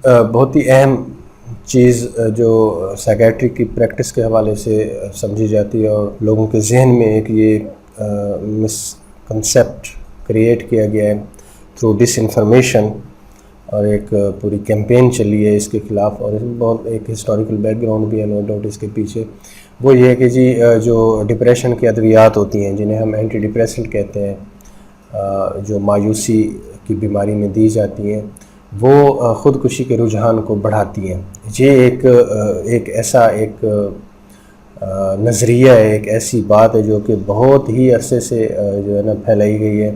بہت ہی اہم چیز جو سائیکیٹری کی پریکٹس کے حوالے سے سمجھی جاتی ہے اور لوگوں کے ذہن میں ایک یہ مس کنسیپٹ کریٹ کیا گیا ہے تھرو ڈس انفارمیشن، اور ایک پوری کیمپین چلی ہے اس کے خلاف، اور بہت ایک ہسٹوریکل بیک گراؤنڈ بھی ہے نو ڈاؤٹ اس کے پیچھے. وہ یہ ہے کہ جی جو ڈپریشن کی ادویات ہوتی ہیں جنہیں ہم اینٹی ڈپریسنٹ کہتے ہیں، جو مایوسی کی بیماری میں دی جاتی ہیں، وہ خودکشی کے رجحان کو بڑھاتی ہیں. یہ ایک ایسا نظریہ ہے، ایک ایسی بات ہے جو کہ بہت ہی عرصے سے جو ہے نا پھیلائی گئی ہے.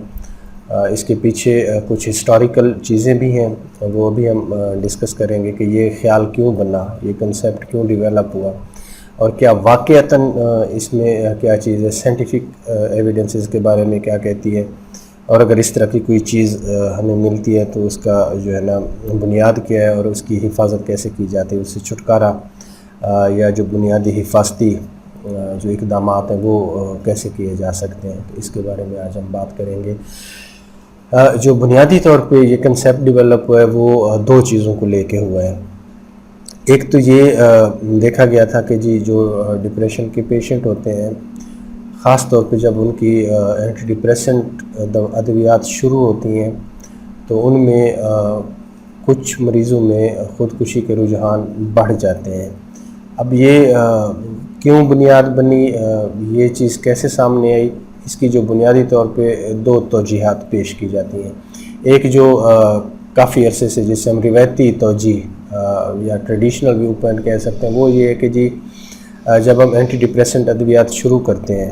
اس کے پیچھے کچھ ہسٹوریکل چیزیں بھی ہیں، وہ بھی ہم ڈسکس کریں گے کہ یہ خیال کیوں بنا، یہ کنسیپٹ کیوں ڈیولپ ہوا، اور کیا واقعتاً اس میں کیا چیز ہے، سائنٹیفک ایویڈنسز کے بارے میں کیا کہتی ہے، اور اگر اس طرح کی کوئی چیز ہمیں ملتی ہے تو اس کا جو ہے نا بنیاد کیا ہے اور اس کی حفاظت کیسے کی جاتی ہے، اس سے چھٹکارا یا جو بنیادی حفاظتی جو اقدامات ہیں وہ کیسے کیے جا سکتے ہیں. تو اس کے بارے میں آج ہم بات کریں گے. جو بنیادی طور پہ یہ کنسیپٹ ڈیولپ ہوا ہے وہ دو چیزوں کو لے کے ہوا ہے. ایک تو یہ دیکھا گیا تھا کہ جی جو ڈپریشن کے پیشنٹ ہوتے ہیں، خاص طور پہ جب ان کی اینٹی ڈپریسنٹ ادویات شروع ہوتی ہیں تو ان میں کچھ مریضوں میں خودکشی کے رجحان بڑھ جاتے ہیں. اب یہ کیوں بنیاد بنی، یہ چیز کیسے سامنے آئی، اس کی جو بنیادی طور پہ دو توجیہات پیش کی جاتی ہیں. ایک جو کافی عرصے سے جسے ہم روایتی توجیہ یا ٹریڈیشنل ویو پوائنٹ کہہ سکتے ہیں، وہ یہ ہے کہ جی جب ہم اینٹی ڈپریسنٹ ادویات شروع کرتے ہیں،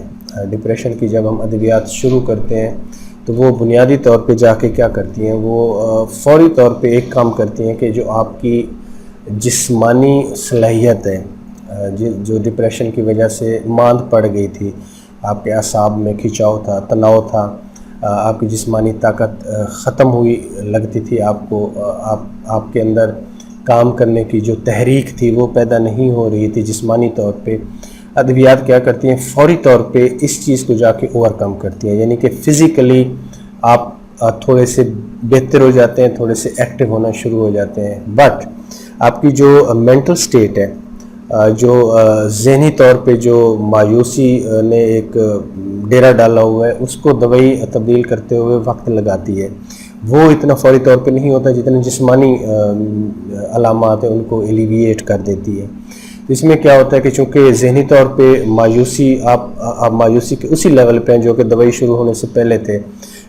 ڈپریشن کی جب ہم ادویات شروع کرتے ہیں تو وہ بنیادی طور پہ جا کے کیا کرتی ہیں، وہ فوری طور پہ ایک کام کرتی ہیں کہ جو آپ کی جسمانی صلاحیت ہے، جو ڈپریشن کی وجہ سے ماند پڑ گئی تھی، آپ کے اعصاب میں کھنچاؤ تھا، تناؤ تھا، آپ کی جسمانی طاقت ختم ہوئی لگتی تھی، آپ کے اندر کام کرنے کی جو تحریک تھی وہ پیدا نہیں ہو رہی تھی جسمانی طور پہ. ادویات کیا کرتی ہیں، فوری طور پہ اس چیز کو جا کے اوور کم کرتی ہیں، یعنی کہ فزیکلی آپ تھوڑے سے بہتر ہو جاتے ہیں، تھوڑے سے ایکٹیو ہونا شروع ہو جاتے ہیں. بٹ آپ کی جو مینٹل سٹیٹ ہے، جو ذہنی طور پہ جو مایوسی نے ایک ڈیرا ڈالا ہوا ہے، اس کو دوائی تبدیل کرتے ہوئے وقت لگاتی ہے. وہ اتنا فوری طور پہ نہیں ہوتا جتنے جسمانی علامات ہیں ان کو ایلیویٹ کر دیتی ہے. اس میں کیا ہوتا ہے کہ چونکہ ذہنی طور پہ مایوسی آپ مایوسی کے اسی لیول پہ ہیں جو کہ دوائی شروع ہونے سے پہلے تھے،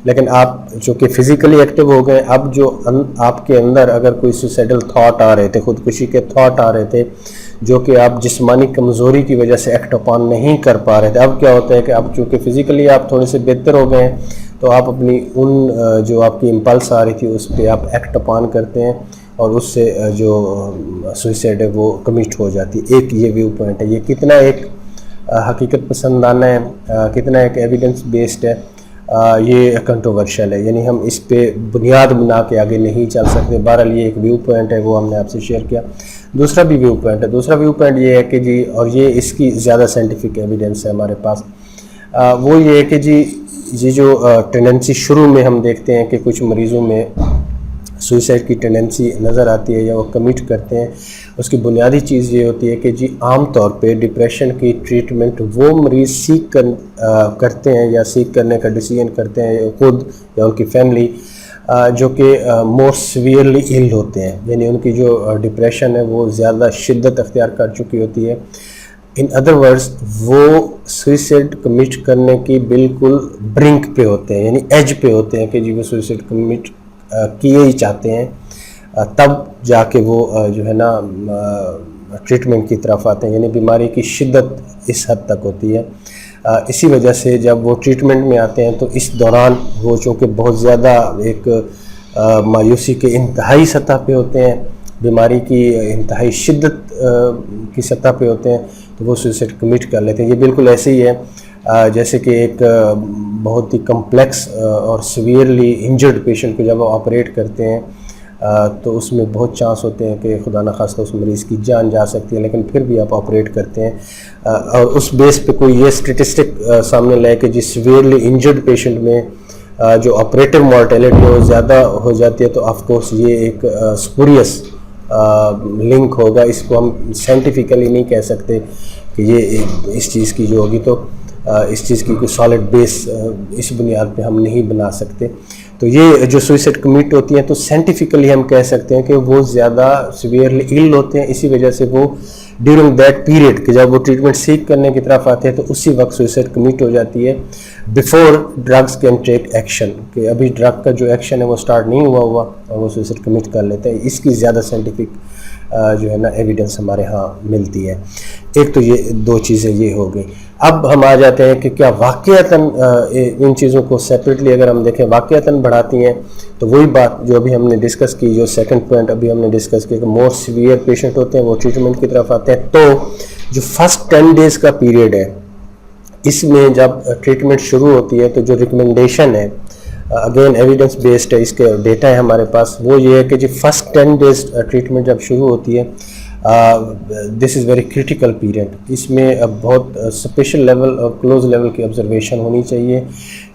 لیکن آپ چونکہ فزیکلی ایکٹیو ہو گئے، اب جو آپ کے اندر اگر کوئی سوسائڈل تھاٹ آ رہے تھے، خودکشی کے تھاٹ آ رہے تھے جو کہ آپ جسمانی کمزوری کی وجہ سے ایکٹ اپان نہیں کر پا رہے تھے، اب کیا ہوتا ہے کہ اب چونکہ فزیکلی آپ تھوڑے سے بہتر ہو گئے ہیں تو آپ اپنی ان جو آپ کی امپلس آ رہی تھی اس پہ آپ ایکٹ اپان کرتے ہیں، اور اس سے جو سوئسائڈ ہے وہ کمٹ ہو جاتی ہے. ایک یہ ویو پوائنٹ ہے. یہ کتنا ایک حقیقت پسندانہ ہے، کتنا ایک ایویڈنس بیسڈ ہے، یہ کنٹروورشل ہے، یعنی ہم اس پہ بنیاد بنا کے آگے نہیں چل سکتے. بہرحال یہ ایک ویو پوائنٹ ہے، وہ ہم نے آپ سے شیئر کیا. دوسرا بھی ویو پوائنٹ ہے. دوسرا ویو پوائنٹ یہ ہے کہ جی، اور یہ اس کی زیادہ سائنٹیفک ایویڈنس ہے ہمارے پاس، وہ یہ ہے کہ جی یہ جو ٹینڈنسی شروع میں ہم دیکھتے ہیں کہ کچھ مریضوں میں سوئسائڈ کی ٹینڈنسی نظر آتی ہے یا وہ کمٹ کرتے ہیں، اس کی بنیادی چیز یہ ہوتی ہے کہ جی عام طور پہ ڈپریشن کی ٹریٹمنٹ وہ مریض سیکھ کرتے ہیں یا سیکھ کرنے کا ڈیسیژن کرتے ہیں خود یا ان کی فیملی، جو کہ مور سیویئرلی ایل ہوتے ہیں، یعنی ان کی جو ڈپریشن ہے وہ زیادہ شدت اختیار کر چکی ہوتی ہے. ان ادر ورڈز وہ سوئسائڈ کمٹ کرنے کی بالکل برنک پہ ہوتے ہیں، یعنی ایج پہ ہوتے ہیں کہ جی وہ سوئسائڈ کمٹ کیے ہی چاہتے ہیں، تب جا کے وہ جو ہے نا ٹریٹمنٹ کی طرف آتے ہیں، یعنی بیماری کی شدت اس حد تک ہوتی ہے. اسی وجہ سے جب وہ ٹریٹمنٹ میں آتے ہیں تو اس دوران وہ چونکہ بہت زیادہ ایک مایوسی کے انتہائی سطح پہ ہوتے ہیں، بیماری کی انتہائی شدت کی سطح پہ ہوتے ہیں، تو وہ سوئسائڈ کمٹ کر لیتے ہیں. یہ بالکل ایسے ہی ہے جیسے کہ ایک بہت ہی کمپلیکس اور سیویئرلی انجرڈ پیشنٹ کو جب وہ آپریٹ کرتے ہیں تو اس میں بہت چانس ہوتے ہیں کہ خدا نخواستہ اس مریض کی جان جا سکتی ہے، لیکن پھر بھی آپ آپریٹ کرتے ہیں. اور اس بیس پہ کوئی یہ اسٹیٹسٹک سامنے لائے کہ جس سیویئرلی انجرڈ پیشنٹ میں جو آپریٹو مورٹیلٹی وہ زیادہ ہو جاتی ہے، تو آف کورس یہ ایک سپوریس لنک ہوگا، اس کو ہم سائنٹیفکلی نہیں کہہ سکتے کہ یہ اس چیز کی جو ہوگی، تو اس چیز کی کوئی سالڈ بیس اس بنیاد پہ ہم نہیں بنا سکتے. تو یہ جو سوئسائڈ کمٹ ہوتی ہیں تو سائنٹیفکلی ہم کہہ سکتے ہیں کہ وہ زیادہ سیویئرلی ایل ہوتے ہیں، اسی وجہ سے وہ ڈیورنگ دیٹ پیریڈ کہ جب وہ ٹریٹمنٹ سیک کرنے کی طرف آتے ہیں تو اسی وقت سوئسائڈ کمٹ ہو جاتی ہے before drugs can take action, کہ ابھی ڈرگ کا جو ایکشن ہے وہ سٹارٹ نہیں ہوا اور وہ سوئسائڈ کمٹ کر لیتے ہیں. اس کی زیادہ سائنٹیفک جو ہے نا ایویڈنس ہمارے ہاں ملتی ہے. ایک تو یہ دو چیزیں یہ ہو گئی. اب ہم آ جاتے ہیں کہ کیا واقعتاً ان چیزوں کو سیپریٹلی اگر ہم دیکھیں واقعتاً بڑھاتی ہیں، تو وہی بات جو ابھی ہم نے ڈسکس کی، جو سیکنڈ پوائنٹ ابھی ہم نے ڈسکس کیا کہ مور سیویئر پیشنٹ ہوتے ہیں وہ ٹریٹمنٹ کی طرف آتے ہیں. تو جو فرسٹ 10 days کا پیریڈ ہے، اس میں جب ٹریٹمنٹ شروع ہوتی ہے تو جو ریکمنڈیشن ہے، اگین ایویڈنس بیسڈ ہے، اس کے ڈیٹا ہے ہمارے پاس، وہ یہ ہے کہ جو فرسٹ 10 days ٹریٹمنٹ جب شروع ہوتی ہے، this is very critical period. اس میں بہت اسپیشل لیول اور کلوز لیول کی آبزرویشن ہونی چاہیے،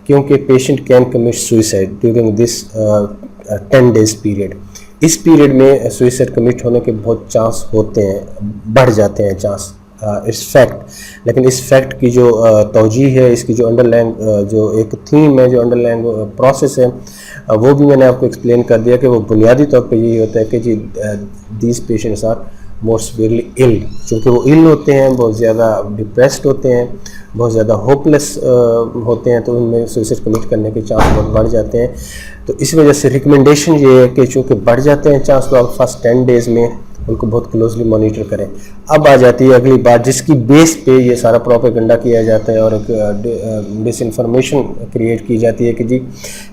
کیونکہ patient can commit suicide during this 10 days period. اس پیریڈ میں سوئسائڈ کمٹ ہونے کے بہت چانس ہوتے ہیں، بڑھ جاتے ہیں چانس، اٹس فیکٹ. لیکن اس فیکٹ کی جو توجیہ ہے، اس کی جو انڈر لائنگ جو ایک تھیم ہے، جو انڈر لائنگ پروسیس ہے، وہ بھی میں نے آپ کو ایکسپلین کر دیا کہ وہ بنیادی طور پہ یہی ہوتا ہے کہ جی these patients are more severely ill. چونکہ وہ ایل ہوتے ہیں، بہت زیادہ ڈپریسڈ ہوتے ہیں، بہت زیادہ ہوپلیس ہوتے ہیں، تو ان میں سوئسائڈ کمٹ کرنے کے چانس بہت بڑھ جاتے ہیں. تو اس وجہ سے ریکمنڈیشن یہ ہے کہ چونکہ بڑھ جاتے ہیں چانس، تو آپ فرسٹ 10 days میں ان کو بہت کلوزلی مانیٹر کریں. اب آ جاتی ہے اگلی بات جس کی بیس پہ یہ سارا پروپیگنڈا کیا جاتا ہے اور ایک ڈس انفارمیشن کریٹ کی جاتی ہے کہ جی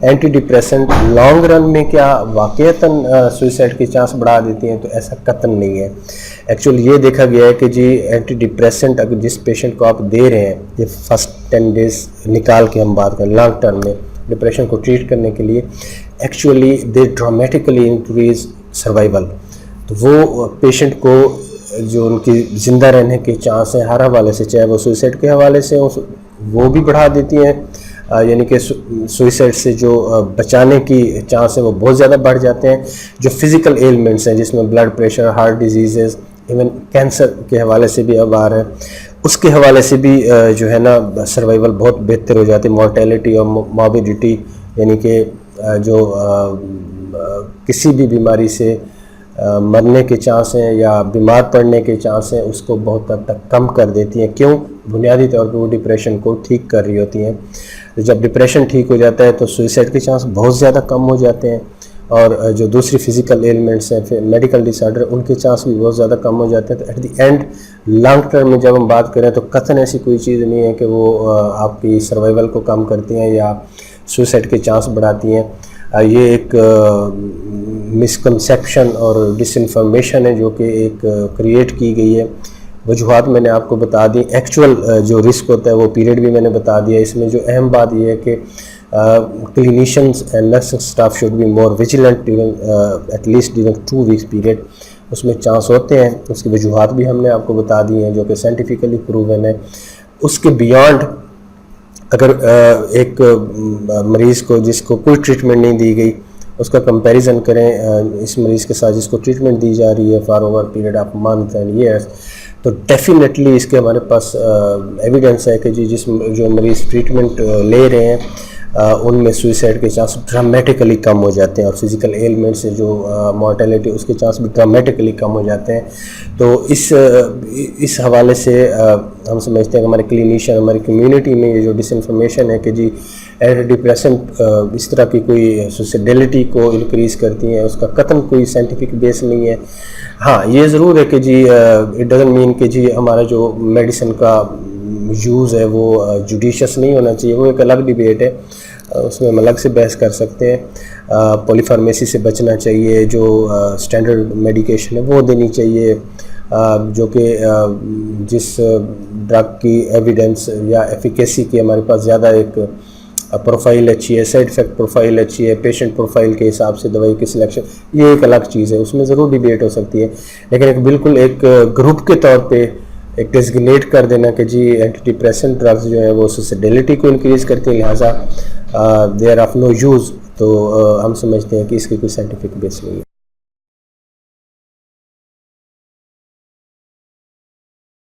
اینٹی ڈپریسنٹ لانگ رن میں کیا واقعتاً سوئسائڈ کے چانس بڑھا دیتی ہیں. تو ایسا قطعاً نہیں ہے. ایکچولی یہ دیکھا گیا ہے کہ جی اینٹی ڈپریسنٹ اگر جس پیشنٹ کو آپ دے رہے ہیں، یہ فرسٹ 10 days نکال کے ہم بات کریں لانگ ٹرم میں ڈپریشن کو ٹریٹ کرنے کے لیے، actually they dramatically increase survival. تو وہ پیشنٹ کو جو ان کی زندہ رہنے کے چانس ہیں ہر حوالے سے، چاہے وہ سوئسائڈ کے حوالے سے وہ بھی بڑھا دیتی ہیں، یعنی کہ سوئسائڈ سے جو بچانے کی چانس ہیں وہ بہت زیادہ بڑھ جاتے ہیں. جو فزیکل ایلمنٹس ہیں جس میں blood pressure, heart diseases, even cancer کے حوالے سے بھی اب آ رہا ہے، اس کے حوالے سے بھی جو ہے نا سروائیول بہت بہتر ہو جاتی ہے. مورٹیلٹی اور موربیڈیٹی، یعنی کہ جو کسی بھی بیماری سے مرنے کے چانس ہیں یا بیمار پڑنے کے چانس ہیں، اس کو بہت حد تک کم کر دیتی ہیں. کیوں؟ بنیادی طور پہ وہ ڈپریشن کو ٹھیک کر رہی ہوتی ہیں. جب ڈپریشن ٹھیک ہو جاتا ہے تو سوئسائڈ کے چانس بہت زیادہ کم ہو جاتے ہیں، اور جو دوسری فزیکل ایلمنٹس ہیں، پھر میڈیکل ڈس آرڈر، ان کے چانس بھی بہت زیادہ کم ہو جاتے ہیں. تو at the end long term میں جب ہم بات کریں تو قطعاً ایسی کوئی چیز نہیں ہے کہ وہ آپ کی سروائیول کو کم کرتی ہیں یا سوئسائڈ کے چانس بڑھاتی ہیں. یہ ایک مسکنسیپشن اور ڈس انفارمیشن ہے جو کہ ایک کریٹ کی گئی ہے. وجوہات میں نے آپ کو بتا دی. ایکچوئل جو رسک ہوتا ہے وہ پیریڈ بھی میں نے بتا دیا. اس میں جو اہم بات یہ ہے کہ clinicians and nursing staff should be more vigilant at least during 2 weeks period. اس میں چانس ہوتے ہیں، اس کی وجوہات بھی ہم نے آپ کو بتا دی ہیں جو کہ سائنٹیفکلی پروون ہے. اس کے بیانڈ اگر ایک مریض کو جس کو کوئی ٹریٹمنٹ نہیں دی گئی اس کا کمپیریزن کریں اس مریض کے ساتھ جس کو ٹریٹمنٹ دی جا رہی ہے for over period of month and years, تو ڈیفینیٹلی اس کے ہمارے پاس ایویڈنس ہے کہ جی جو مریض ٹریٹمنٹ لے رہے ہیں ان میں سوئسائڈ کے چانس ڈرامیٹیکلی کم ہو جاتے ہیں، اور فزیکل ایلمنٹ سے جو مورٹیلٹی اس کے چانس بھی ڈرامیٹیکلی کم ہو جاتے ہیں. تو اس حوالے سے ہم سمجھتے ہیں کہ ہمارے کلینیشین، ہماری کمیونٹی میں یہ جو ڈس انفارمیشن ہے کہ جی اینٹی ڈپریسنٹ اس طرح کی کوئی سوسائڈیلٹی کو انکریز کرتی ہیں، اس کا قطعاً کوئی سائنٹیفک بیس نہیں ہے. ہاں یہ ضرور ہے کہ جی اٹ ڈزنٹ مین کہ جی ہمارا جو میڈیسن کا یوز ہے وہ جوڈیشس نہیں ہونا چاہیے، وہ ایک الگ ڈیبیٹ ہے، اس میں ہم الگ سے بحث کر سکتے ہیں. پولی فارمیسی سے بچنا چاہیے، جو اسٹینڈرڈ میڈیکیشن ہے وہ دینی چاہیے، جو کہ جس ڈرگ کی ایویڈنس یا ایفیکیسی کی ہمارے پاس زیادہ ایک پروفائل اچھی ہے، سائڈ افیکٹ پروفائل اچھی ہے، پیشنٹ پروفائل کے حساب سے دوائی کی سلیکشن، یہ ایک الگ چیز ہے، اس میں ضرور ڈیبیٹ ہو سکتی ہے. لیکن ایک بالکل ایک گروپ کے طور پہ ایک ڈیزگنیٹ کر دینا کہ جی اینٹی ڈپریسنٹ ڈرگز جو ہیں وہ سوسائڈیلٹی کو انکریز کرتی ہیں لہٰذا they are of no use, تو ہم سمجھتے ہیں کہ اس کی کوئی سائنٹیفک بیس نہیں ہے.